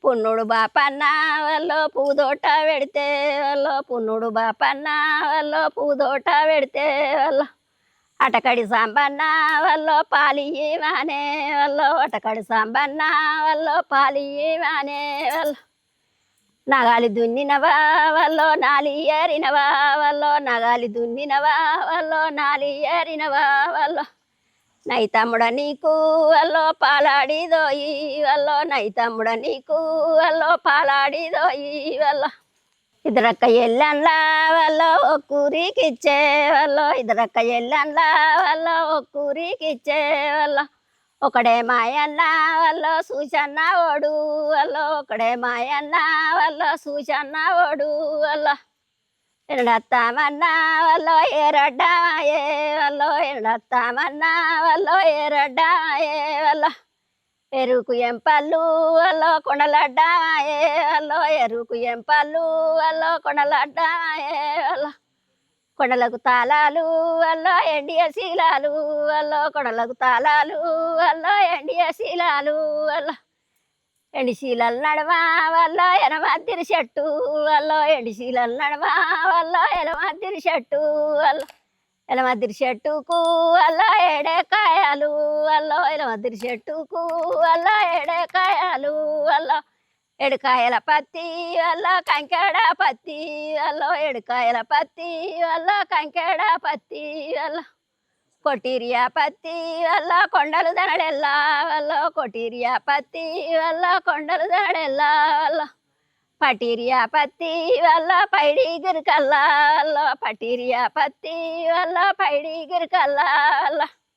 పున్నుడు బాపన్న వల్లో పూదోట పెడితే వల్లో పున్నుడు బాపన్న వల్లో పూదోట పెడితే వల్లో అటకడి సాంబన్న వల్లో పాలియమానే వల్లో అటకడి సాంబన్న వల్లో పాలియమానే వల్లో నగాలి దున్నినవా వల్లో నాలి ఏరినవా వల్లో నగాలి దున్నినవా వల్లో నాలి ఏరినవా వల్లో నై తమ్ముడ నీకు వల్లో పాలాడిదోయి వల్లో నై తమ్ముడ నీకు వల్లో పాలాడిదోయి వల్లో ఇద్దరక్క ఎల్లన్లా వల్లో ఒక్కూరికిచ్చే వల్లో ఇద్దరక్క ఎల్లన్లా వల్లో ఒక్కూరికిచ్చే వల్లో ఒకడే మాయన్న వల్లో సూచన్న ఓడు వల్లో ఒకడే మాయన్న వల్లో సూచన్న ఓడు వల్లో ఎరడత్తామన్నా వల్లో ఎరడ్డాయే వల్లో ఎరడత్తామన్నా వల్లో ఎరడ్డాయే వల్లో ఎరుకు ఎంపల్లు వల్లో కొండలడ్డాయే వల్లో ఎరుకు ఎంపల్లు వల్లో కొండలడ్డాయే వల్లో కొండలకు తాళాలు వల్లో ఎండియ శీలాలు వల్లో కొండలకు తాళాలు వల్లో ఎండియ శీలాలు వల్లో ఎండి శీలలు నడవా వల్లో ఎనమద్దిరి చెట్టు వల్లో ఎండి శీలలు నడవా వల్లో ఎనమద్దిరి చెట్టు వల్లో ఎనమద్దిరి చెట్టుకు వల్లో ఏడేకాయలు వల్లో ఎనమద్దిరి చెట్టుకు వల్లో ఏడేకాయలు వల్లో ఎడకాయల పత్తి వల్ల కంకెడ పత్తి వల్లో ఎడకాయల పత్తి వల్ల కంకెడ పత్తి వల్ల కొట్టిరియా పత్తి వల్ల కొండలు దనడెల్లా వల్ల కొట్టిరియా పత్తి వల్ల కొండలు దనడెల్లా వల్ల పటీరియా పత్తి వల్ల పైడి గిరికల్లా వల్ల పటీరియా పత్తి వల్ల పైడి గిరికల్లా వల్ల